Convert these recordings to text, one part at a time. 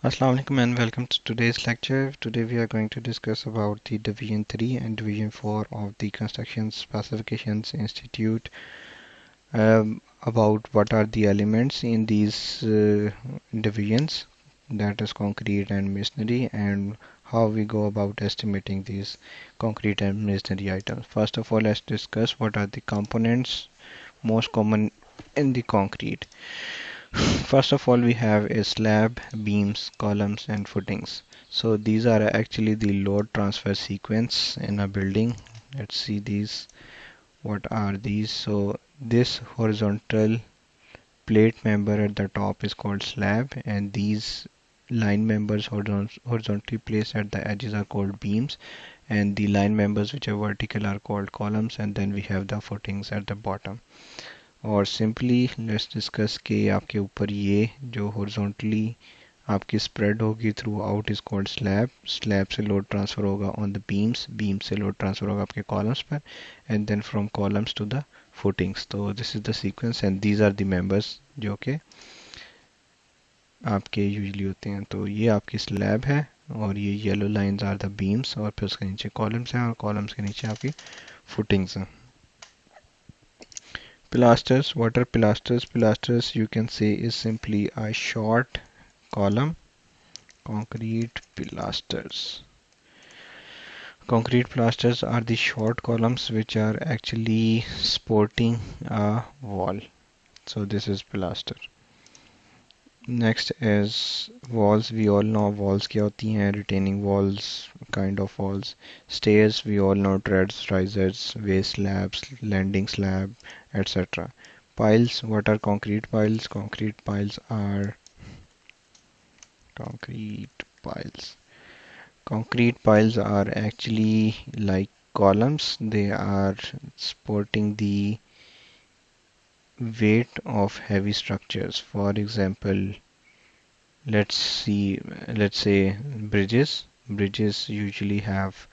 Assalamu alaikum and welcome to today's lecture. Today we are going to discuss about the Division 3 and Division 4 of the Construction Specifications Institute, about what are the elements in these divisions, that is concrete and masonry, and how we go about estimating these concrete and masonry items. First of all, let's discuss what are the components most common in the concrete. First of all, we have a slab, beams, columns, and footings. So these are actually the load transfer sequence in a building. Let's see these. What are these? So this horizontal plate member at the top is called slab, and these line members horizontally placed at the edges are called beams, and the line members which are vertical are called columns, and then we have the footings at the bottom. और simply let's discuss कि आपके ऊपर ये जो horizontally आपकी spread होगी throughout is called slab. Slab से load transfer होगा ऑन द बीम्स, बीम से लोड ट्रांसफर होगा आपके कॉलम्स पर, and then from columns to the footings. तो this is the sequence and these are the members जो कि आपके यूजली होते हैं. तो ये आपकी स्लैब है और ये yellow lines are the beams, और फिर उसके नीचे कॉलम्स हैं और कॉलम्स के नीचे आपकी फुटिंग्स हैं. Pilasters, what are pilasters? Pilasters, you can say, is simply a short column. Concrete pilasters. Concrete pilasters are the short columns which are actually supporting a wall. So this is pilaster. Next is walls. We all know walls क्या होती हैं, retaining walls, kind of walls. Stairs, we all know treads, risers, way slabs, landing slab, etc. Piles, what are concrete piles? Concrete piles are concrete piles. Concrete piles are actually like columns. They are supporting the weight of heavy structures. For example, let's see, let's say bridges. Bridges usually have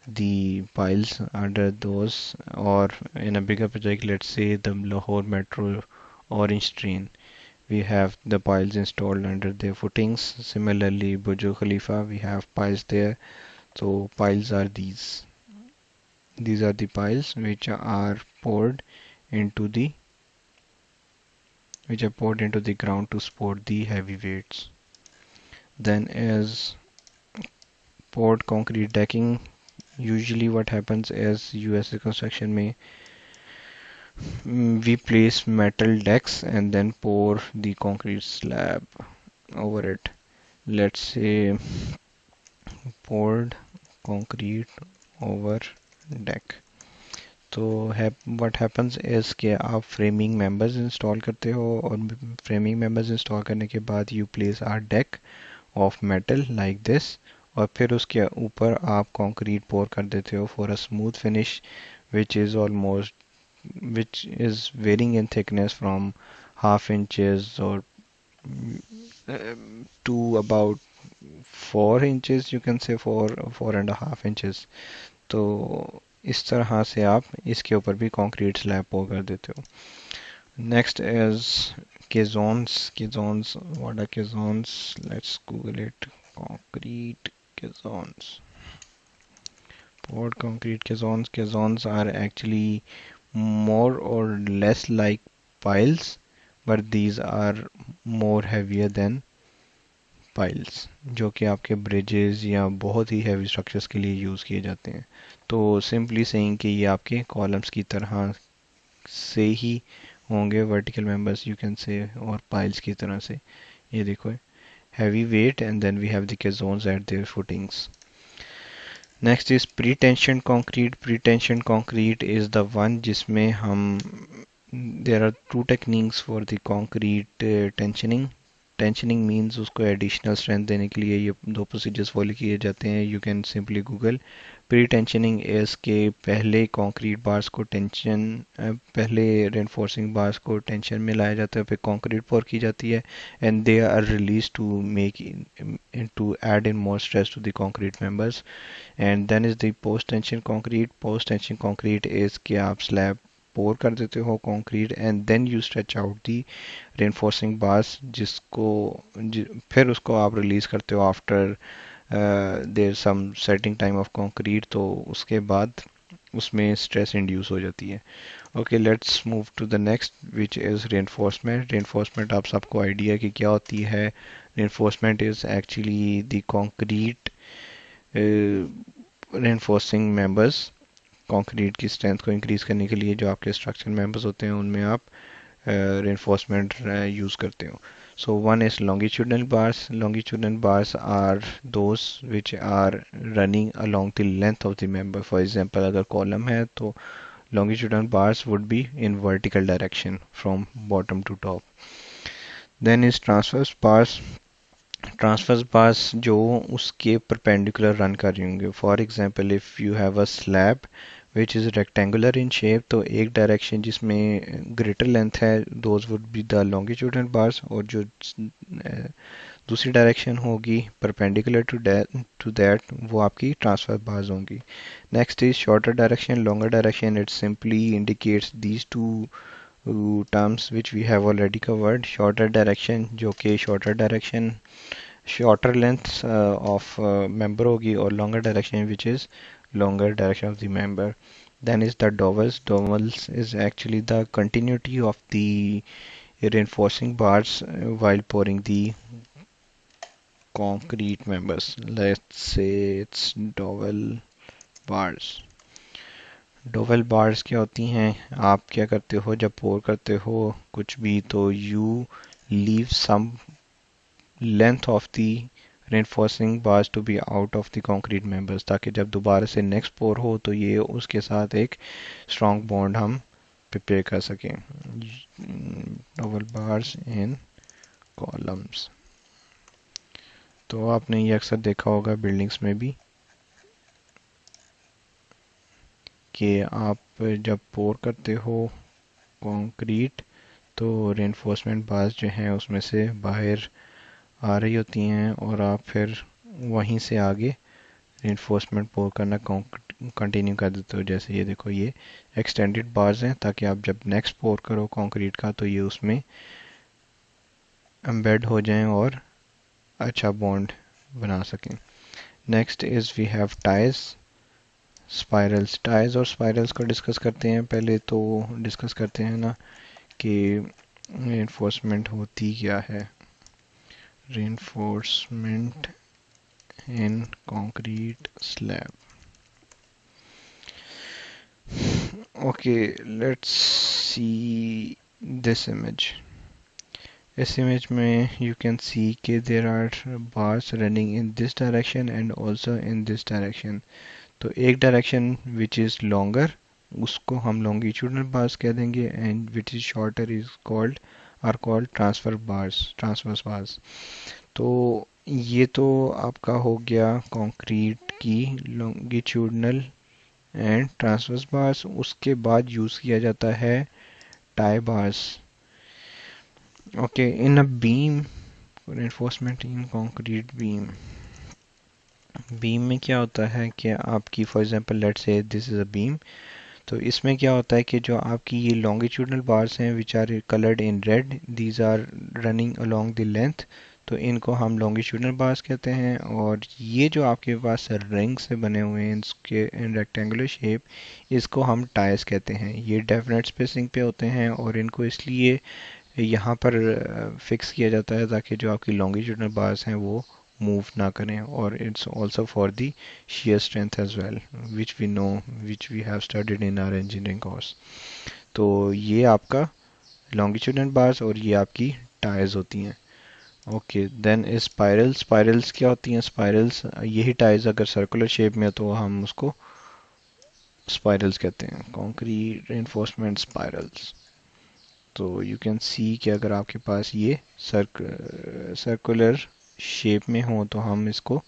the piles under those, or in a bigger project, let's say the Lahore Metro Orange Train, we have the piles installed under their footings. Similarly, Burj Khalifa, we have piles there. So piles are these. These are the piles into the which are poured into the ground to support the heavy weights. Then is poured concrete decking. Usually what happens is USA construction में we place metal decks and then pour the concrete slab over it. Let's say poured concrete over deck. तो what happens is कि आप framing members install करते हो, और framing members install करने के बाद you place a deck of metal like this, और फिर उसके ऊपर आप concrete pour कर देते हो for a smooth finish which is almost which is varying in thickness from half inches or to about 4 inches, you can say 4.5 inches. तो इस तरह से आप इसके ऊपर भी कंक्रीट स्लैब पोर कर देते हो. Next is caissons. Caissons, what are caissons? Let's google it. concrete caissons. Poured concrete caissons. Caissons are actually more or less like piles, but these are more heavier than piles, जो कि आपके bridges या बहुत ही heavy structures के लिए use किए जाते हैं. तो सिंपली सेइंग कि ये आपके कॉलम्स की तरह से ही होंगे, vertical members you can say, और पाइल्स की तरह से. ये देखो, heavy weight and then we have the caissons at their footings. Next is pre tension concrete. Pre tension concrete is the one जिसमें हम there are two techniques for the concrete tensioning. Tensioning means उसको additional strength देने के लिए ये दो procedures follow किए जाते हैं. You can simply Google. Pre tensioning is के पहले कंक्रीट बार्स को टेंशन, पहले रेनफोर्सिंग बार्स को टेंशन में लाया जाता है, फिर कंक्रीट पोर की जाती है, and they are release to make to add in more stress to the concrete members. And then is the post tension concrete. Post tension concrete is के आप स्लैब पोर कर देते हो concrete and then you stretch out the reinforcing bars फिर उसको आप release करते हो after their some setting time of concrete, तो उसके बाद उसमें स्ट्रेस इंड्यूस हो जाती है। Okay, let's move to the next which is reinforcement. Reinforcement आप सबको आइडिया कि क्या होती है। Reinforcement is actually the concrete reinforcing members. Concrete की स्ट्रेंथ को इंक्रीज करने के लिए जो आपके स्ट्रक्चर मेंबर्स होते हैं उनमें आप reinforcement use करते हो. So one is longitudinal bars. Longitudinal bars are those which are running along the length of the member. For example, अगर column है तो longitudinal bars would be in vertical direction from bottom to top. Then is transverse bars. Transverse bars जो उसके perpendicular run कर रही होंगे। For example if you have a slab which is rectangular in shape, तो एक direction जिसमें greater length है those would be the longitudinal bars, और जो दूसरी डायरेक्शन होगी परपेंडिकुलर टू दैट वो आपकी ट्रांसवर्स बार्स होंगी। Next is shorter direction, longer direction. It simply indicates these two terms which we have already covered. Shorter direction जो कि shorter direction shorter length of member होगी, और longer direction which is longer direction of the member. Then is the dowels. Dowels is actually the continuity of the reinforcing bars while pouring the concrete members. Let's say it's dowel bars. Dowel bars क्या होती हैं, आप क्या करते हो जब पोर करते हो कुछ भी, तो you leave some length of the reinforcing bars to be out of the concrete members, ताकि जब दोबारा से नेक्स्ट पोर हो तो ये उसके साथ एक स्ट्रॉन्ग बॉन्ड हम प्रिपेयर कर सकें। डबल बार्स इन कॉलम्स, तो आपने ये अक्सर देखा होगा बिल्डिंग्स में भी कि आप जब पोर करते हो कंक्रीट तो रेनफोर्समेंट बार्स जो हैं उसमें से बाहर आ रही होती हैं, और आप फिर वहीं से आगे रेनफोर्समेंट पोर करना कंटिन्यू कर देते हो। जैसे ये देखो, ये एक्सटेंडेड बार्स हैं ताकि आप जब नेक्स्ट पोर करो कंक्रीट का तो ये उसमें एम्बेड हो जाएं और अच्छा बॉन्ड बना सकें। Next is we have ties spirals. Ties और स्पाइरल्स को डिस्कस करते हैं। पहले तो डिस्कस करते हैं ना कि रेनफोर्समेंट होती क्या है। Reinforcement in concrete slab. Okay, let's see this image. इस इमेज में you can see कि there are bars running in this direction and also in this direction. तो एक डायरेक्शन which is longer उसको हम longitudinal bars कह देंगे, and which is shorter is called are called transverse bars. तो ये तो आपका हो गया कंक्रीट की longitudinal एंड ट्रांसवर्स बार्स। उसके बाद यूज़ किया जाता है tie bars. Okay, in a beam reinforcement in concrete beam. Beam में क्या होता है कि आपकी for example let's say this is a beam, तो इसमें क्या होता है कि जो आपकी ये लॉन्गिट्यूडनल बार्स हैं which are coloured in red, these are running along the length, तो इनको हम लॉन्गिट्यूडनल बार्स कहते हैं। और ये जो आपके पास रिंग से बने हुए हैं इसके इन रेक्टेंगुलर शेप, इसको हम टाइस कहते हैं। ये डेफिनेट स्पेसिंग पे होते हैं और इनको इसलिए यहाँ पर फिक्स किया जाता है ताकि जो आपकी लॉन्गिट्यूडनल बार्स हैं वो मूव ना करें, और it's also for the shear strength as well which we know which we have studied in our engineering course. तो ये आपका longitudinal bars और ये आपकी टायर्स होती हैं। Okay, then is spirals. Spirals क्या होती हैं? स्पाइरल्स यही टायर्स अगर सर्कुलर शेप में तो हम उसको स्पाइरल्स कहते हैं, कंक्रीट रेनफोर्समेंट स्पाइरल्स। तो यू कैन सी कि अगर आपके पास ये सर्कुलर शेप में हो तो हम इसको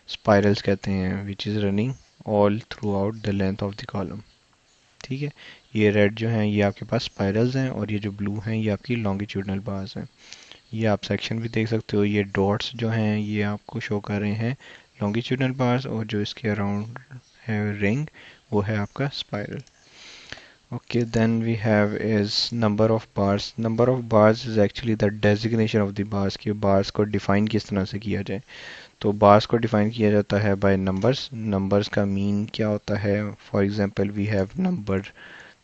स्पाइरल्स कहते हैं which is running all through out the length of the column. ठीक है, ये रेड जो हैं ये आपके पास स्पाइरल्स हैं, और ये जो ब्लू हैं ये आपकी लॉन्गिट्यूडनल बार्स हैं। ये आप सेक्शन भी देख सकते हो, ये डॉट्स जो हैं ये आपको शो कर रहे हैं लॉन्गिट्यूडनल बार्स, और जो इसके अराउंड है रिंग वो है आपका spiral. Okay, then we have is number of bars. Number of bars is actually the designation of the bars कि bars को define किस तरह से किया जाए. तो bars को define किया जाता है by numbers. Numbers का mean क्या होता है? For example, we have number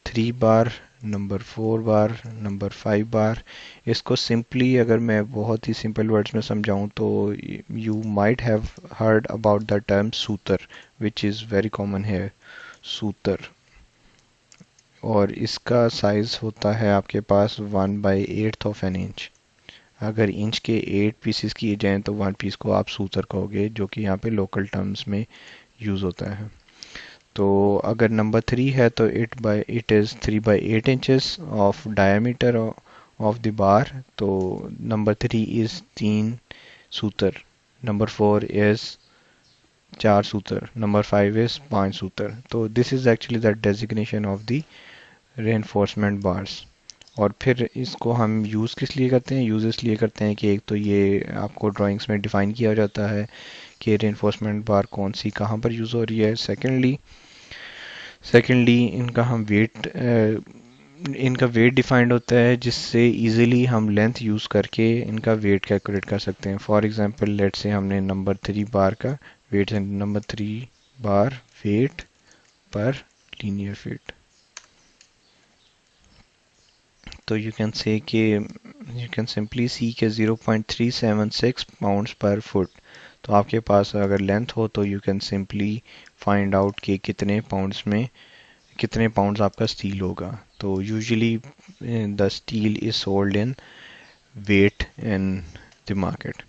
3 bar, number 4 bar, number 5 बार. इसको सिंपली अगर मैं बहुत ही सिंपल वर्ड्स में समझाऊं तो you might have heard about the term सूतर विच इज़ वेरी कॉमन है. सूतर. और इसका साइज होता है आपके पास 1/8 ऑफ एन इंच. अगर इंच के 8 पीसेस किए जाएं तो 1 पीस को आप सूतर कहोगे जो कि यहाँ पे लोकल टर्म्स में यूज़ होता है. तो अगर नंबर 3 है तो it is 3/8 inches of diameter of the bar. तो नंबर 3 इज़ 3 सूतर. नंबर 4 इज़ 4 सूतर. नंबर 5 इज़ 5 सूतर. तो this is actually the designation of the reinforcement bars. और फिर इसको हम यूज़ किस लिए करते हैं? यूज़ इसलिए करते हैं कि एक तो ये आपको ड्राइंग्स में डिफ़ाइन किया जाता है कि रेनफोर्समेंट बार कौन सी कहाँ पर यूज़ हो रही है. सेकेंडली इनका वेट डिफाइंड होता है जिससे इजीली हम लेंथ यूज़ करके इनका वेट कैलकुलेट कर सकते हैं. फॉर एग्जांपल लेट्स से हमने नंबर 3 बार का वेट नंबर 3 बार वेट पर लीनियर फीट. तो यू कैन सिंपली सी के 0.376 पाउंड्स पर फुट. तो आपके पास अगर लेंथ हो तो you can simply find out कि कितने पाउंड्स आपका स्टील होगा. तो usually the steel is sold in weight in the market.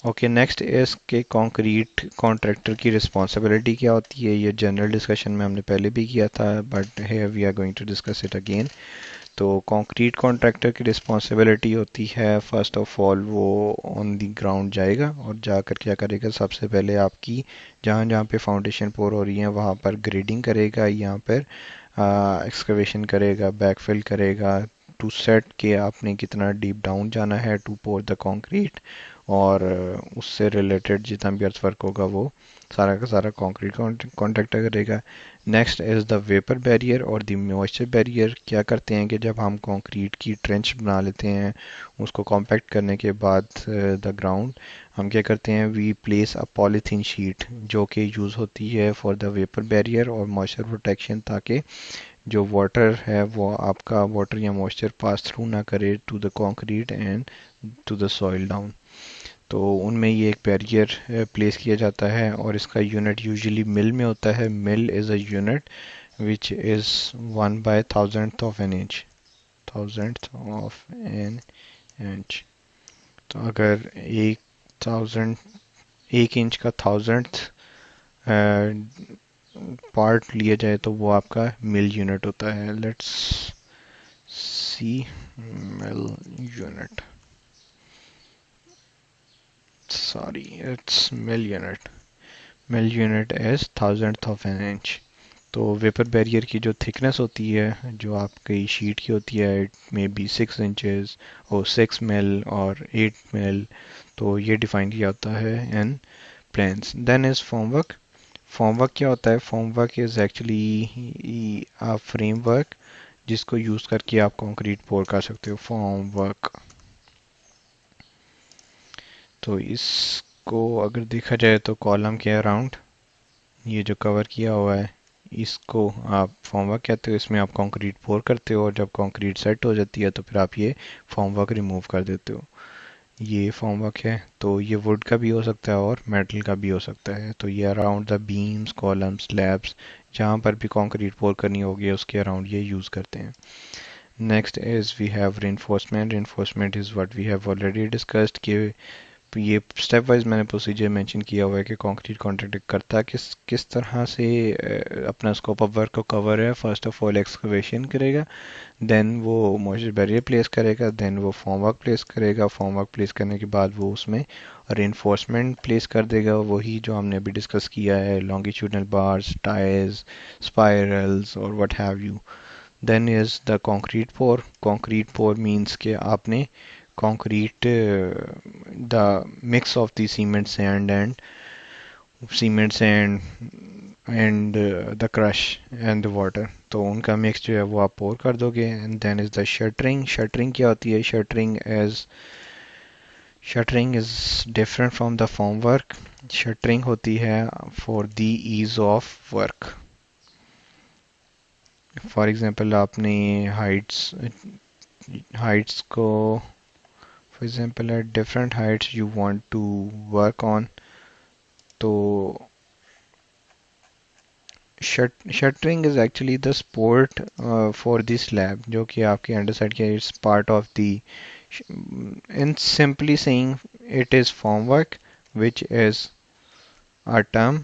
Okay, next is के कंक्रीट कॉन्ट्रैक्टर की रिस्पॉन्सिबिलिटी क्या होती है. ये जनरल डिस्कशन में हमने पहले भी किया था but here we are going to discuss it again. तो कंक्रीट कॉन्ट्रैक्टर की रिस्पॉन्सिबिलिटी होती है फर्स्ट ऑफ ऑल वो ऑन द ग्राउंड जाएगा और जाकर क्या करेगा. सबसे पहले आपकी जहाँ जहाँ पे फाउंडेशन पोर हो रही है वहाँ पर ग्रेडिंग करेगा. यहाँ पर एक्सकवेशन करेगा, बैकफिल करेगा टू सेट के आपने कितना डीप डाउन जाना है टू पोर द कंक्रीट. और उससे रिलेटेड जितना भी अर्थवर्क होगा वो सारा का सारा कंक्रीट कॉन्ट्रैक्टर करेगा. Next is the vapour barrier और द मॉइस्चर बैरियर. क्या करते हैं कि जब हम कंक्रीट की ट्रेंच बना लेते हैं उसको कॉम्पैक्ट करने के बाद द ग्राउंड हम क्या करते हैं we place a polythene sheet जो कि यूज़ होती है फॉर द वेपर बैरियर और मॉइस्चर प्रोटेक्शन ताकि जो वाटर है वो आपका वाटर या मॉइस्चर पास थ्रू ना करे to the concrete and to the soil down. तो उनमें ये एक बैरियर प्लेस किया जाता है और इसका यूनिट यूजुअली मिल में होता है. Mil is a unit which is 1/1000th of an inch. 1000th of an inch. तो अगर 1000 एक इंच का 1000th पार्ट लिया जाए तो वो आपका मिल यूनिट होता है. Let's see mill unit. Sorry, it's mill unit. Mill unit is 1000th of an inch. तो वेपर बैरियर की जो थिकनेस होती है जो आपकी शीट की होती है इट मे बी 6 इंचेस और 6 मिल और 8 मिल. तो ये डिफाइन किया होता है in plans. Then is formwork. Formwork क्या होता है? Formwork is actually a framework जिसको यूज़ करके आप कंक्रीट पोर कर सकते हो. फॉर्मवर्क. तो इसको अगर देखा जाए तो कॉलम के अराउंड ये जो कवर किया हुआ है इसको आप फॉर्मवर्क कहते हो. इसमें आप कंक्रीट पोर करते हो और जब कंक्रीट सेट हो जाती है तो फिर आप ये फॉर्मवर्क रिमूव कर देते हो. ये फॉर्मवर्क है. तो ये वुड का भी हो सकता है और मेटल का भी हो सकता है. तो ये around the beams columns slabs जहाँ पर भी कंक्रीट पोर करनी होगी उसके अराउंड ये यूज़ करते हैं. Next is we have reinforcement. Reinforcement is what we have already discussed कि ये स्टेप वाइज मैंने प्रोसीजर मेंशन किया हुआ है कि कंक्रीट कॉन्ट्रैक्ट करता किस तरह से अपना स्कोप ऑफ वर्क को कवर है. फर्स्ट ऑफ ऑल एक्सकवेशन करेगा, देन वो मॉइस्चर बैरियर प्लेस करेगा, देन वो फॉर्मवर्क प्लेस करेगा. फॉर्मवर्क प्लेस करने के बाद वो उसमें रेनफोर्समेंट प्लेस कर देगा. वही जो हमने अभी डिस्कस किया है लॉन्गिट्यूडनल बार्स, टाइज, स्पाइरल्स और what have you. Then is the concrete pour. Concrete pour means कि आपने concrete the mix of the cement sand and the crush and the water. तो उनका मिक्स जो है वो आप पोर कर दोगे। And then is the shuttering. Shuttering क्या होती है? Shuttering is different from the form work. Shuttering होती है for the ease of work. For example आपने हाइट्स हाइट्स को for example at different heights you want to work on, तो shuttering is actually the support for this slab जो कि आपके underside के it's part of the in simply saying it is formwork which is a term.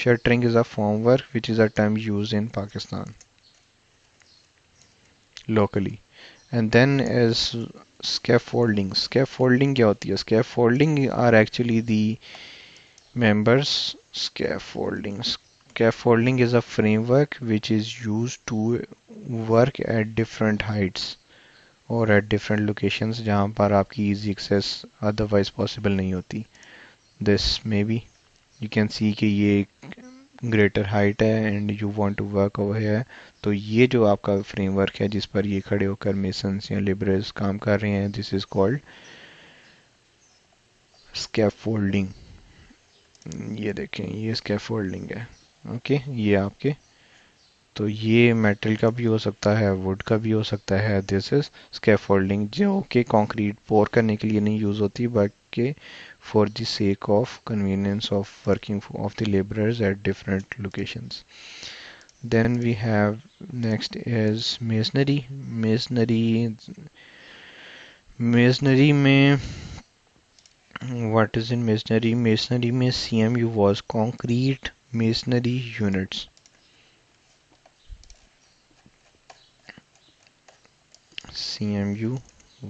Shuttering is a formwork which is a term used in Pakistan locally. And then is scaffolding. Scaffolding क्या होती है? Scaffolding are actually the members. Scaffolding is a framework which is used to work at different heights और at different locations जहाँ पर आपकी easy access otherwise possible नहीं होती. This maybe you can see कि ये ग्रेटर हाइट है and you want to work over here. तो ये जो आपका फ्रेमवर्क है जिस पर ये खड़े होकर मेसन्स या लेबरर्स काम कर रहे हैं, दिस इज कॉल्ड स्कैफोल्डिंग। ये देखें, ये स्कैफोल्डिंग है। ओके, ये आपके, तो ये मेटल का भी हो सकता है, वुड का भी हो सकता है। दिस इज स्कैफोल्डिंग जो कि कंक्रीट पोर करने के लिए नहीं यूज़ होती बट के for the sake of convenience of working of the labourers at different locations. Then we have next is masonry. Masonry में what is in masonry? Masonry में CMU was concrete masonry units. CMU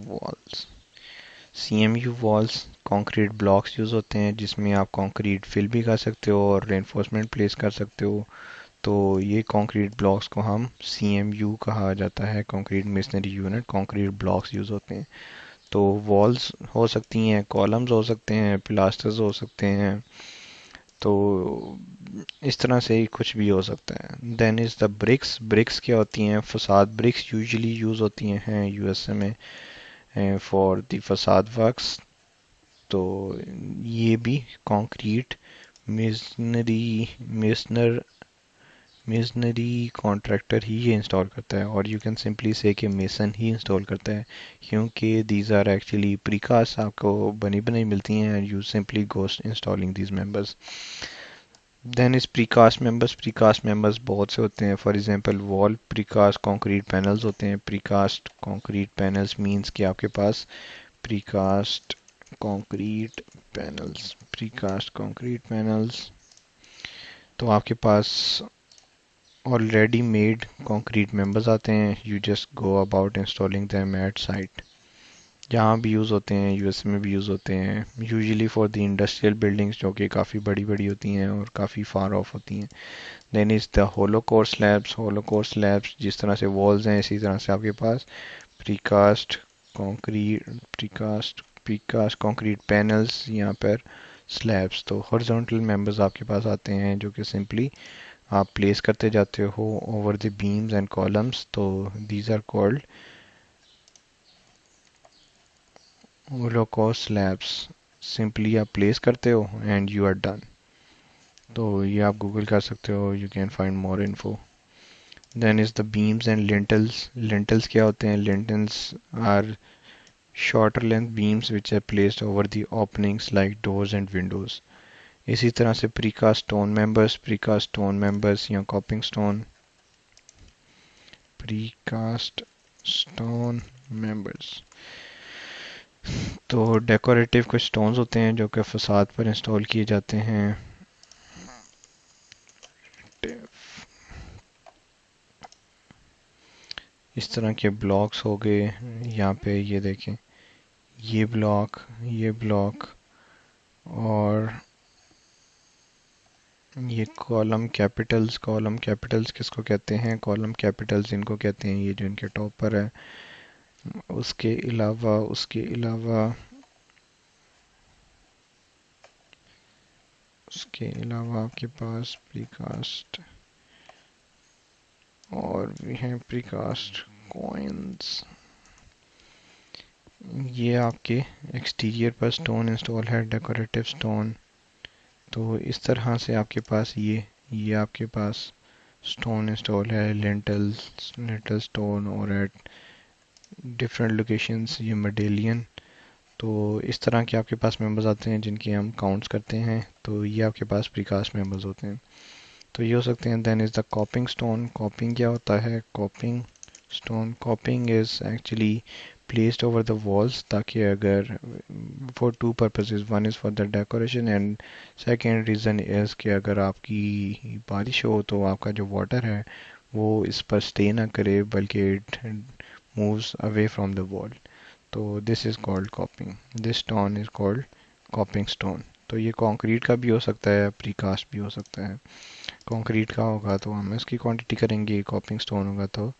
walls. CMU walls concrete blocks use होते हैं जिसमें आप concrete fill भी कर सकते हो और रेनफोर्समेंट प्लेस कर सकते हो। तो ये कंक्रीट ब्लॉक्स को हम CMU कहा जाता है, concrete masonry unit. Concrete blocks use होते हैं। तो वॉल्स हो सकती हैं, कॉलम्स हो सकते हैं, पिलास्टर्स हो सकते हैं, तो इस तरह से ही कुछ भी हो सकता है। Then is the bricks. Bricks क्या होती हैं? फसाद ब्रिक्स यूजुअली यूज़ होती हैं यूएसए में फॉर द फसाद वर्क्स। तो ये भी concrete masonry mason masonry contractor ही ये इंस्टॉल करता है, और यू कैन सिंपली से कि मेसन ही इंस्टॉल करता है, क्योंकि दीज आर एक्चुअली प्रीकास्ट आपको बनी बनाई मिलती हैं and you simply go installing these members. Then is precast members बहुत से होते हैं। For example wall precast concrete panels होते हैं। प्रीकास्ट कंक्रीट पैनल्स मींस कि आपके पास precast concrete precast concrete panels तो आपके पास ऑलरेडी मेड कंक्रीट मेंबर्स आते हैं। You just go about installing them at site. यहाँ भी यूज़ होते हैं, यूएस में भी यूज़ होते हैं, usually for the industrial buildings जो कि काफ़ी बड़ी बड़ी होती हैं और काफ़ी फार ऑफ होती हैं। Then is the hollow core slabs. Hollow core slabs जिस तरह से वॉल्स हैं इसी तरह से आपके पास precast concrete precast concrete panels, यहाँ पर स्लैब्स। तो हॉरिजॉन्टल मेंबर्स आपके पास आते हैं जो कि सिंपली आप प्लेस करते जाते हो over the beams and columns. तो these are called hollow core slabs. Simply आप प्लेस करते हो एंड यू आर डन। तो ये आप गूगल कर सकते हो, you can find more info. Then is the beams and lintels. Lintels क्या होते हैं? Lintels are shorter length beams which are placed over the openings like doors and windows. इसी तरह से प्रीकास्ट स्टोन मेंबर्स या coping stone precast stone members. तो decorative कुछ stones होते हैं जो कि फसाद पर इंस्टॉल किए जाते हैं। इस तरह के ब्लॉक्स हो गए। यहाँ पे ये देखें, ये ब्लॉक और ये कॉलम कैपिटल्स किसको कहते हैं? कॉलम कैपिटल्स इनको कहते हैं, ये जो इनके टॉप पर है। उसके अलावा आपके पास प्रीकास्ट और भी हैं प्रीकास्ट कॉइन्स। ये आपके एक्सटीरियर पर स्टोन इंस्टॉल है, डेकोरेटिव स्टोन। तो इस तरह से आपके पास ये आपके पास स्टोन इंस्टॉल है, लिंटल स्टोन, और एट डिफरेंट लोकेशंस ये मेडेलियन। तो इस तरह के आपके पास मेंबर्स आते हैं जिनकी हम काउंट्स करते हैं, तो ये आपके पास प्रीकास्ट मेंबर्स होते हैं। तो ये हो सकते हैं। Then is the coping stone. Coping क्या होता है? Coping stone, coping is actually placed over the walls, ताकि अगर for two purposes, one is for the decoration and second reason is कि अगर आपकी बारिश हो तो आपका जो वाटर है वो इस पर स्टे ना करे, बल्कि it moves away from the wall. तो this is called coping. This stone is called coping stone. तो ये कंक्रीट का भी हो सकता है, प्रीकास्ट भी हो सकता है। कंक्रीट का होगा तो हम इसकी क्वांटिटी करेंगे, कॉपिंग स्टोन होगा तो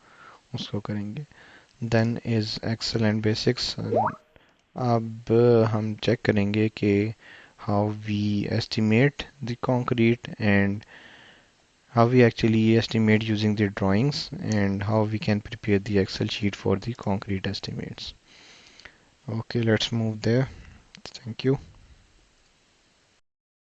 उसको करेंगे। Then is excellent basics. अब हम चेक करेंगे कि how we estimate the concrete and how we actually estimate using the drawings, and how we can prepare the Excel sheet for the concrete estimates. Okay, let's move there. Thank you.